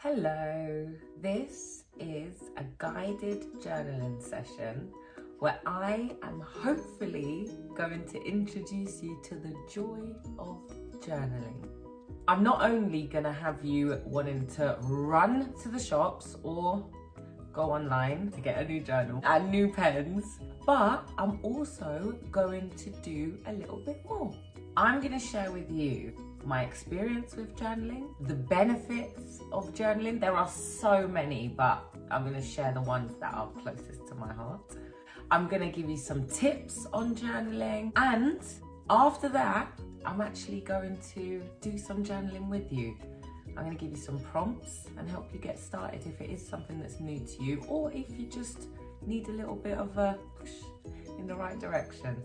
Hello, this is a guided journaling session where I am hopefully going to introduce you to the joy of journaling. I'm not only going to have you wanting to run to the shops or go online to get a new journal and new pens, but I'm also going to do a little bit more. I'm going to share with you my experience with journaling, the benefits of journaling. There are so many, but I'm going to share the ones that are closest to my heart. I'm going to give you some tips on journaling, and after that, I'm actually going to do some journaling with you. I'm going to give you some prompts and help you get started if it is something that's new to you, or if you just need a little bit of a push in the right direction.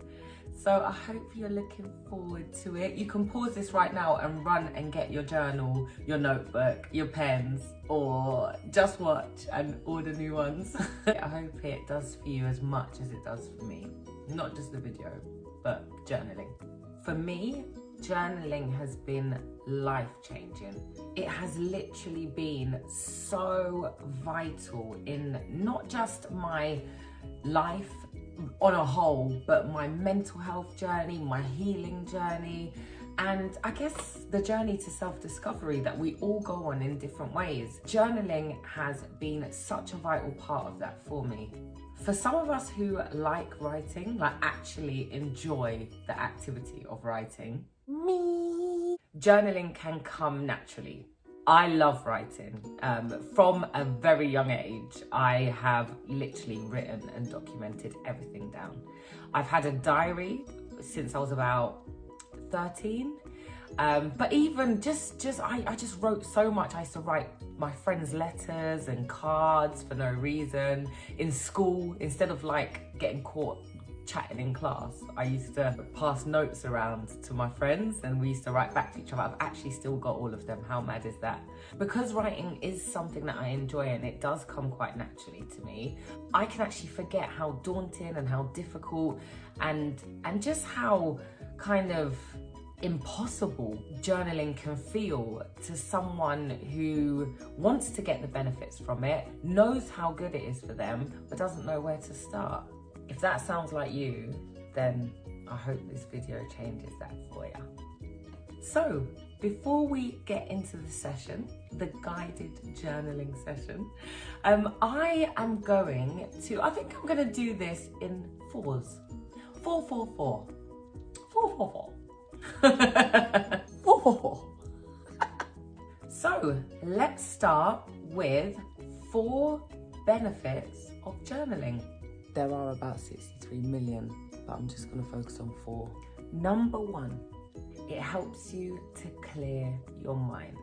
So I hope you're looking forward to it. You can pause this right now and run and get your journal, your notebook, your pens, or just watch and order new ones. I hope it does for you as much as it does for me. Not just the video, but journaling. For me, journaling has been life-changing. It has literally been so vital in not just my life on a whole, but my mental health journey, my healing journey, and I guess the journey to self-discovery that we all go on in different ways. Journaling has been such a vital part of that for me. For some of us who like writing, like actually enjoy the activity of writing, me, journaling can come naturally. I love writing. From a very young age, I have literally written and documented everything down. I've had a diary since I was about 13. But even I just wrote so much. I used to write my friends letters and cards for no reason. In school, instead of like getting caught chatting in class, I used to pass notes around to my friends and we used to write back to each other. I've actually still got all of them. How mad is that? Because writing is something that I enjoy and it does come quite naturally to me, I can actually forget how daunting and how difficult and just how kind of impossible journaling can feel to someone who wants to get the benefits from it, knows how good it is for them, but doesn't know where to start. If that sounds like you, then I hope this video changes that for you. So, before we get into the session, the guided journaling session, I think I'm going to do this in fours. 4, 4, 4. 4, 4, 4. 4, 4, 4. So, let's start with 4 benefits of journaling. There are about 63 million, but I'm just going to focus on 4. Number 1, it helps you to clear your mind.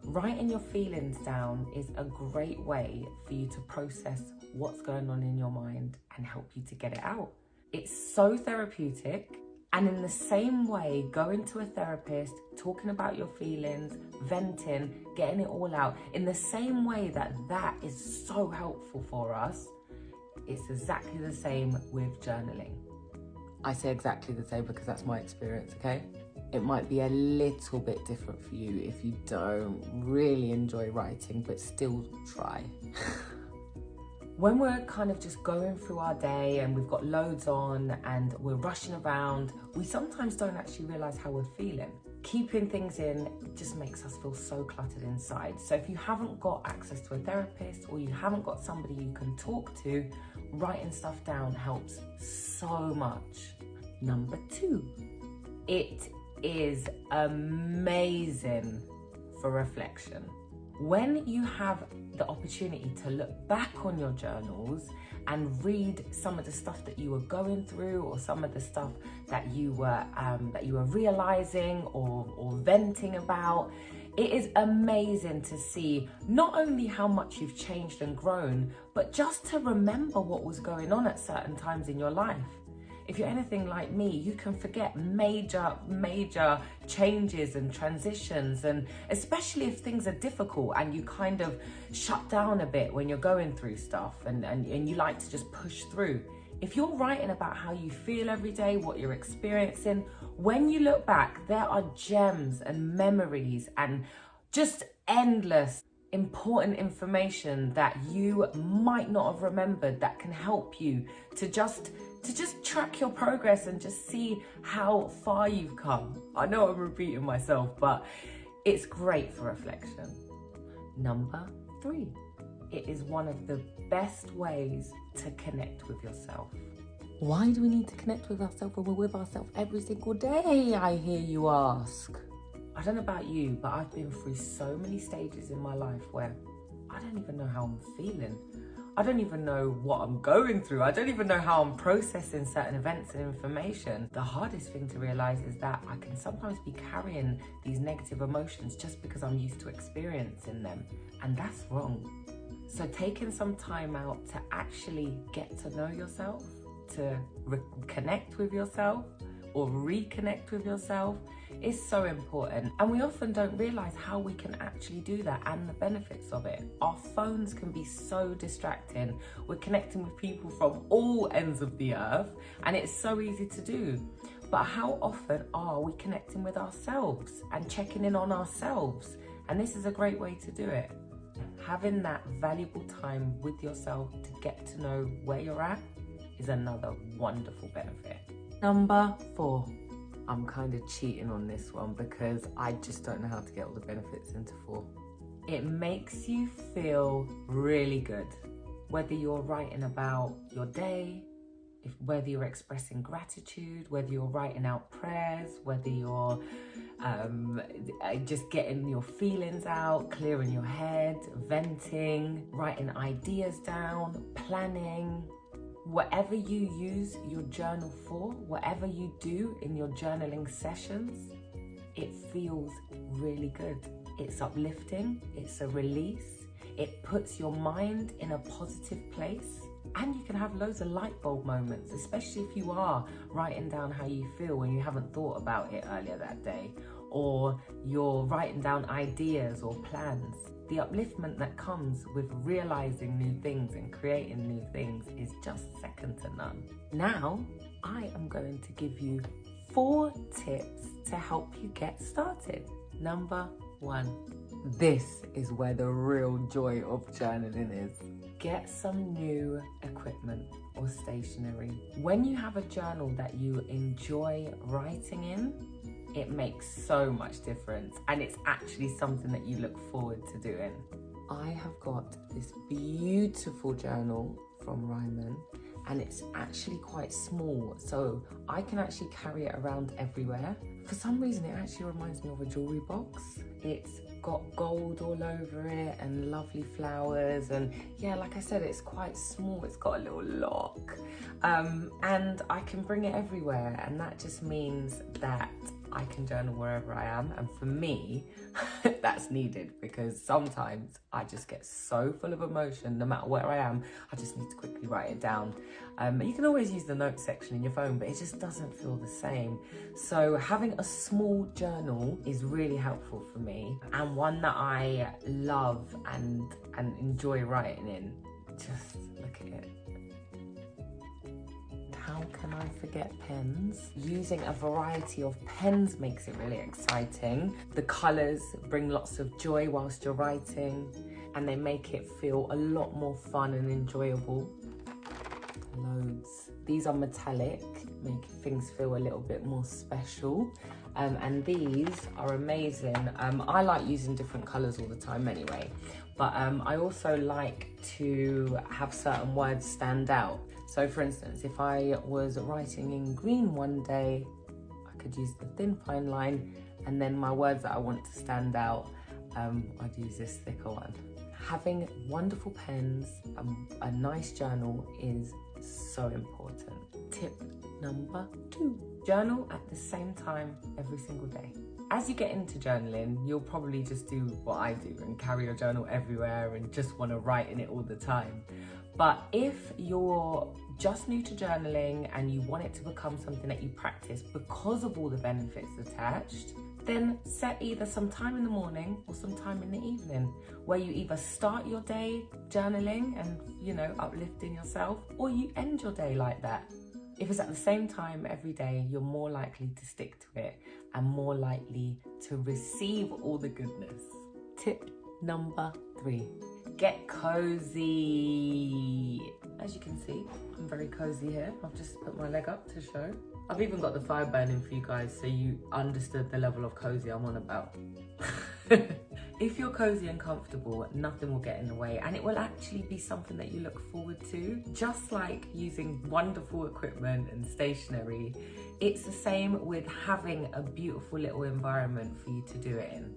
Writing your feelings down is a great way for you to process what's going on in your mind and help you to get it out. It's so therapeutic. And in the same way, going to a therapist, talking about your feelings, venting, getting it all out, in the same way that is so helpful for us, it's exactly the same with journaling. I say exactly the same because that's my experience, okay? It might be a little bit different for you if you don't really enjoy writing, but still try. When we're kind of just going through our day and we've got loads on and we're rushing around, we sometimes don't actually realise how we're feeling. Keeping things in just makes us feel so cluttered inside. So if you haven't got access to a therapist or you haven't got somebody you can talk to, writing stuff down helps so much. Number 2, it is amazing for reflection. When you have the opportunity to look back on your journals and read some of the stuff that you were going through, or some of the stuff that you were realizing or venting about, it is amazing to see not only how much you've changed and grown, but just to remember what was going on at certain times in your life. If you're anything like me, you can forget major changes and transitions, and especially if things are difficult and you kind of shut down a bit when you're going through stuff and you like to just push through. If you're writing about how you feel every day, what you're experiencing, when you look back, there are gems and memories and just endless important information that you might not have remembered that can help you to just track your progress and just see how far you've come. I know I'm repeating myself, but it's great for reflection. Number 3, it is one of the best ways to connect with yourself. Why do we need to connect with ourselves when we're with ourselves every single day, I hear you ask? I don't know about you, but I've been through so many stages in my life where I don't even know how I'm feeling. I don't even know what I'm going through. I don't even know how I'm processing certain events and information. The hardest thing to realize is that I can sometimes be carrying these negative emotions just because I'm used to experiencing them, and that's wrong. So taking some time out to actually get to know yourself, to connect with yourself or reconnect with yourself is so important, and we often don't realize how we can actually do that and the benefits of it. Our phones can be so distracting. We're connecting with people from all ends of the earth and it's so easy to do, but how often are we connecting with ourselves and checking in on ourselves? And this is a great way to do it. Having that valuable time with yourself to get to know where you're at is another wonderful benefit. Number 4. I'm kind of cheating on this one because I just don't know how to get all the benefits into 4. It makes you feel really good. Whether you're writing about your day, whether you're expressing gratitude, whether you're writing out prayers, whether you're just getting your feelings out, clearing your head, venting, writing ideas down, planning. Whatever you use your journal for, whatever you do in your journaling sessions, it feels really good. It's uplifting, it's a release, it puts your mind in a positive place, and you can have loads of light bulb moments, especially if you are writing down how you feel when you haven't thought about it earlier that day, or you're writing down ideas or plans. The upliftment that comes with realizing new things and creating new things is just second to none. Now, I am going to give you 4 tips to help you get started. Number 1, this is where the real joy of journaling is. Get some new equipment or stationery. When you have a journal that you enjoy writing in, it makes so much difference, and it's actually something that you look forward to doing. I have got this beautiful journal from Ryman, and it's actually quite small, so I can actually carry it around everywhere. For some reason, it actually reminds me of a jewelry box. It's got gold all over it and lovely flowers, and yeah, like I said, it's quite small. It's got a little lock, and I can bring it everywhere, and that just means that I can journal wherever I am. And for me, that's needed, because sometimes I just get so full of emotion, no matter where I am, I just need to quickly write it down. You can always use the notes section in your phone, but it just doesn't feel the same. So having a small journal is really helpful for me, and one that I love and enjoy writing in. Just look at it. How can I forget pens? Using a variety of pens makes it really exciting. The colours bring lots of joy whilst you're writing, and they make it feel a lot more fun and enjoyable. Loads. These are metallic, making things feel a little bit more special. And these are amazing. I like using different colours all the time anyway, but I also like to have certain words stand out. So for instance, if I was writing in green one day, I could use the thin fine line, and then my words that I want to stand out, I'd use this thicker one. Having wonderful pens, a nice journal is so important. Tip number 2, journal at the same time every single day. As you get into journaling, you'll probably just do what I do and carry your journal everywhere and just want to write in it all the time. But if you're just new to journaling and you want it to become something that you practice because of all the benefits attached, then set either some time in the morning or some time in the evening where you either start your day journaling and, you know, uplifting yourself, or you end your day like that. If it's at the same time every day, you're more likely to stick to it and more likely to receive all the goodness. Tip number 3. Get cozy. As you can see, I'm very cozy here. I've just put my leg up to show. I've even got the fire burning for you guys so you understood the level of cozy I'm on about. If you're cozy and comfortable, nothing will get in the way, and it will actually be something that you look forward to. Just like using wonderful equipment and stationery, it's the same with having a beautiful little environment for you to do it in.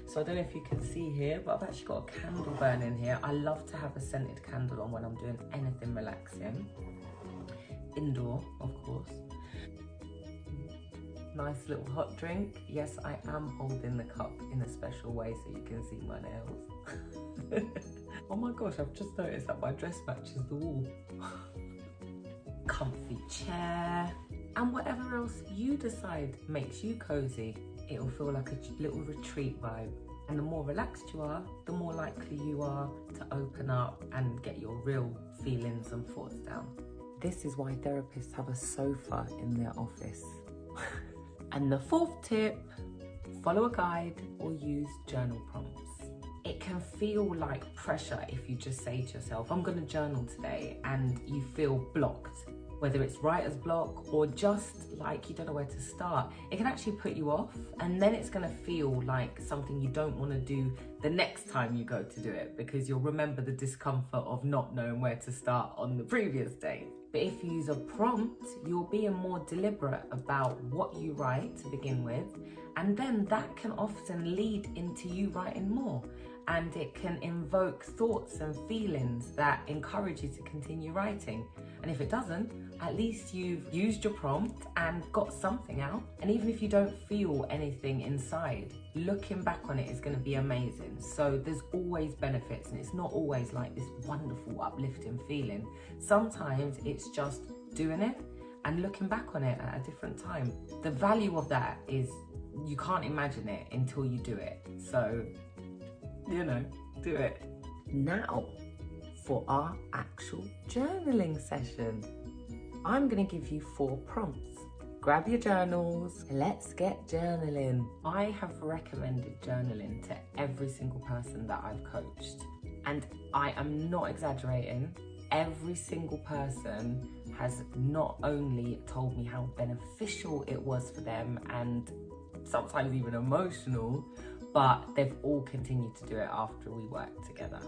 So I don't know if you can see here, but I've actually got a candle burning here. I love to have a scented candle on when I'm doing anything relaxing. Indoor, of course. Nice little hot drink. Yes, I am holding the cup in a special way so you can see my nails. Oh my gosh, I've just noticed that my dress matches the wall. Comfy chair, and whatever else you decide makes you cozy. It'll feel like a little retreat vibe. And the more relaxed you are, the more likely you are to open up and get your real feelings and thoughts down. This is why therapists have a sofa in their office. And the 4th tip, follow a guide or use journal prompts. It can feel like pressure if you just say to yourself, I'm going to journal today, and you feel blocked. Whether it's writer's block or just like you don't know where to start, it can actually put you off, and then it's going to feel like something you don't want to do the next time you go to do it, because you'll remember the discomfort of not knowing where to start on the previous day. But if you use a prompt, you're being more deliberate about what you write to begin with, and then that can often lead into you writing more, and it can invoke thoughts and feelings that encourage you to continue writing. And if it doesn't, at least you've used your prompt and got something out. And even if you don't feel anything inside, looking back on it is going to be amazing. So there's always benefits, and it's not always like this wonderful uplifting feeling. Sometimes it's just doing it and looking back on it at a different time. The value of that is you can't imagine it until you do it. So, you know, do it. Now, for our actual journaling session, I'm going to give you 4 prompts. Grab your journals, let's get journaling. I have recommended journaling to every single person that I've coached, and I am not exaggerating. Every single person has not only told me how beneficial it was for them and sometimes even emotional, but they've all continued to do it after we worked together.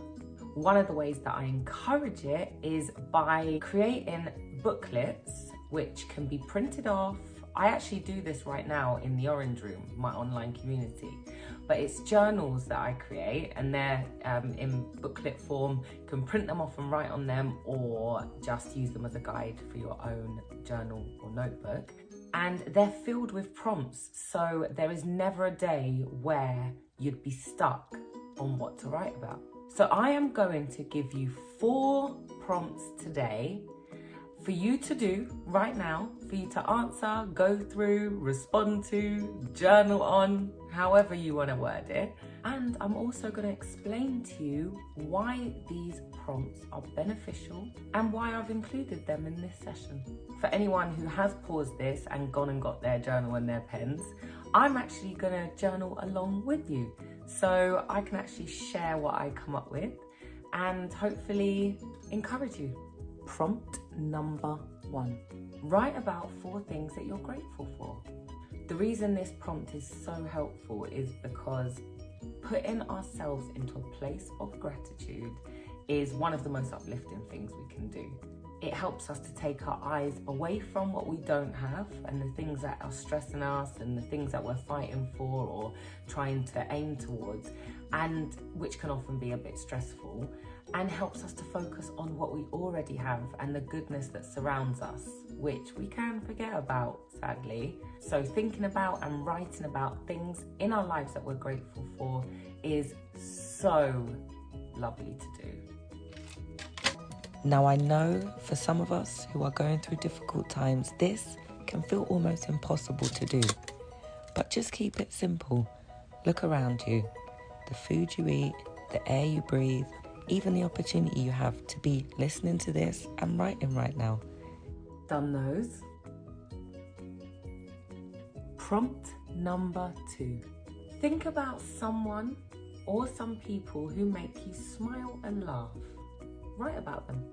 One of the ways that I encourage it is by creating booklets which can be printed off. I actually do this right now in the Orange Room, my online community, but it's journals that I create, and they're in booklet form. You can print them off and write on them, or just use them as a guide for your own journal or notebook. And they're filled with prompts, so there is never a day where you'd be stuck on what to write about. So I am going to give you 4 prompts today for you to do right now, for you to answer, go through, respond to, journal on, however you want to word it. And I'm also going to explain to you why these prompts are beneficial and why I've included them in this session. For anyone who has paused this and gone and got their journal and their pens, I'm actually going to journal along with you, so I can actually share what I come up with and hopefully encourage you. Prompt number 1. Write about 4 things that you're grateful for. The reason this prompt is so helpful is because putting ourselves into a place of gratitude is one of the most uplifting things we can do. It helps us to take our eyes away from what we don't have and the things that are stressing us and the things that we're fighting for or trying to aim towards, and which can often be a bit stressful, and helps us to focus on what we already have and the goodness that surrounds us, which we can forget about, sadly. So thinking about and writing about things in our lives that we're grateful for is so lovely to do. Now, I know for some of us who are going through difficult times, this can feel almost impossible to do. But just keep it simple. Look around you. The food you eat, the air you breathe, even the opportunity you have to be listening to this and writing right now. Done those. Prompt number 2. Think about someone or some people who make you smile and laugh. Write about them.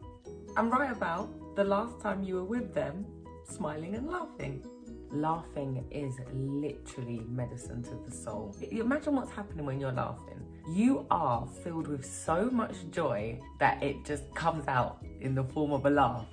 And write about the last time you were with them, smiling and laughing. Laughing is literally medicine to the soul. Imagine what's happening when you're laughing. You are filled with so much joy that it just comes out in the form of a laugh,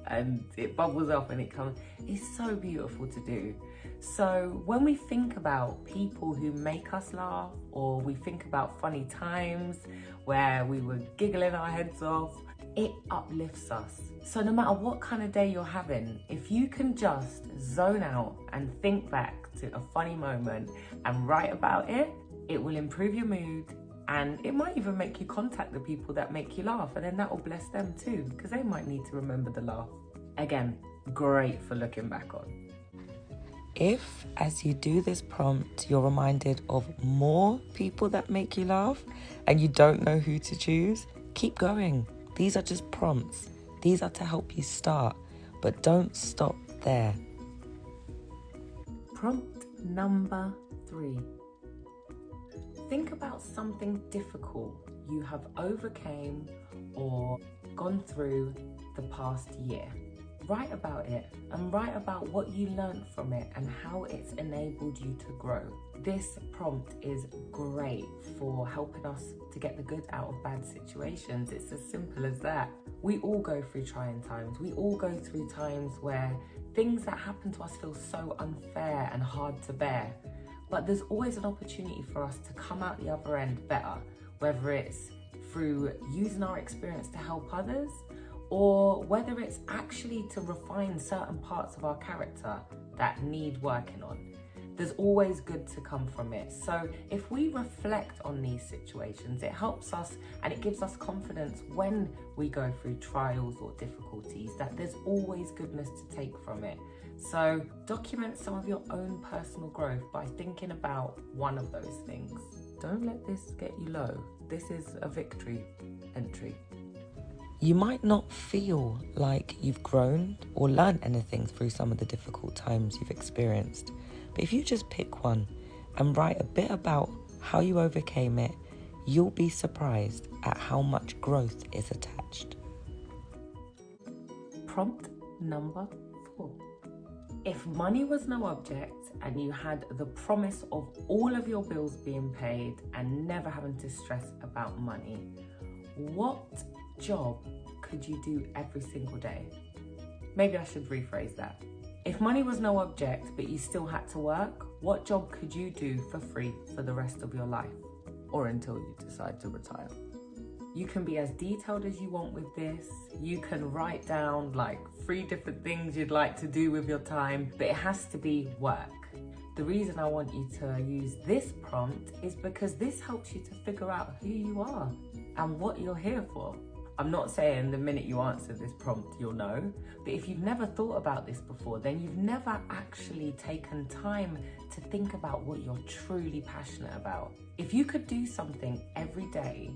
and it bubbles up and it comes. It's so beautiful to do. So when we think about people who make us laugh, or we think about funny times where we were giggling our heads off, it uplifts us. So no matter what kind of day you're having, if you can just zone out and think back to a funny moment and write about it, it will improve your mood, and it might even make you contact the people that make you laugh, and then that will bless them too, because they might need to remember the laugh. Again, great for looking back on. If, as you do this prompt, you're reminded of more people that make you laugh and you don't know who to choose, keep going. These are just prompts. These are to help you start, but don't stop there. Prompt number 3. Think about something difficult you have overcame or gone through the past year. Write about it, and write about what you learned from it and how it's enabled you to grow. This prompt is great for helping us to get the good out of bad situations. It's as simple as that. We all go through trying times. We all go through times where things that happen to us feel so unfair and hard to bear. But there's always an opportunity for us to come out the other end better, whether it's through using our experience to help others, or whether it's actually to refine certain parts of our character that need working on. There's always good to come from it. So if we reflect on these situations, it helps us and it gives us confidence when we go through trials or difficulties, that there's always goodness to take from it. So document some of your own personal growth by thinking about one of those things. Don't let this get you low. This is a victory entry. You might not feel like you've grown or learned anything through some of the difficult times you've experienced, but if you just pick one and write a bit about how you overcame it, you'll be surprised at how much growth is attached. Prompt number 4. If money was no object and you had the promise of all of your bills being paid and never having to stress about money, what job could you do every single day? Maybe I should rephrase that. If money was no object but you still had to work, what job could you do for free for the rest of your life, or until you decide to retire? You can be as detailed as you want with this. You can write down like 3 different things you'd like to do with your time, but it has to be work. The reason I want you to use this prompt is because this helps you to figure out who you are and what you're here for. I'm not saying the minute you answer this prompt you'll know, but if you've never thought about this before, then you've never actually taken time to think about what you're truly passionate about. If you could do something every day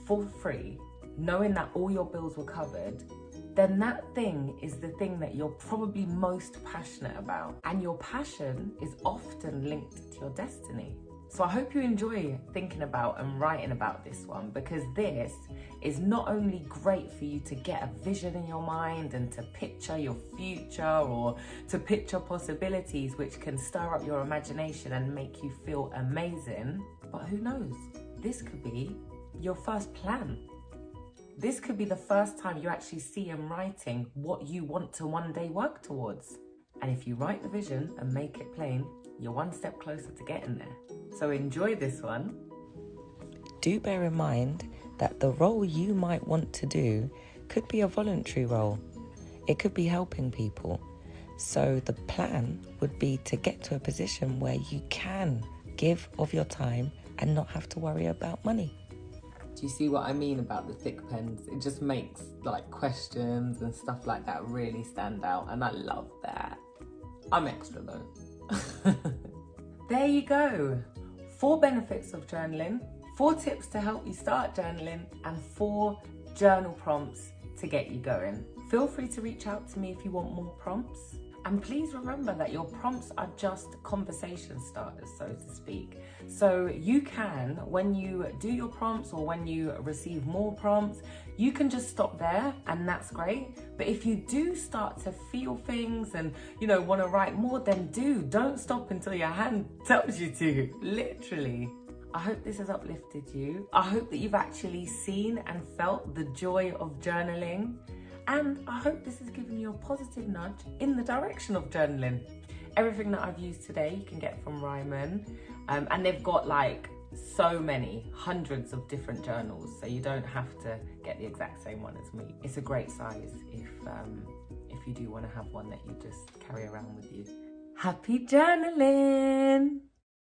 for free, knowing that all your bills were covered, then that thing is the thing that you're probably most passionate about. And your passion is often linked to your destiny. So I hope you enjoy thinking about and writing about this one, because this is not only great for you to get a vision in your mind and to picture your future or to picture possibilities which can stir up your imagination and make you feel amazing, but who knows? This could be your first plan. This could be the first time you actually see in writing what you want to one day work towards. And if you write the vision and make it plain, you're one step closer to getting there. So enjoy this one. Do bear in mind that the role you might want to do could be a voluntary role. It could be helping people. So the plan would be to get to a position where you can give of your time and not have to worry about money. Do you see what I mean about the thick pens? It just makes like questions and stuff like that really stand out, and I love that. I'm extra though. There you go. 4 benefits of journaling, 4 tips to help you start journaling, and 4 journal prompts to get you going. Feel free to reach out to me if you want more prompts. And please remember that your prompts are just conversation starters, so to speak. So you can, when you do your prompts or when you receive more prompts, you can just stop there and that's great. But if you do start to feel things and, you know, want to write more, then don't stop until your hand tells you to, literally. I hope this has uplifted you. I hope that you've actually seen and felt the joy of journaling. And I hope this has given you a positive nudge in the direction of journaling. Everything that I've used today you can get from Ryman. And they've got like so many, hundreds of different journals. So you don't have to get the exact same one as me. It's a great size if you do want to have one that you just carry around with you. Happy journaling!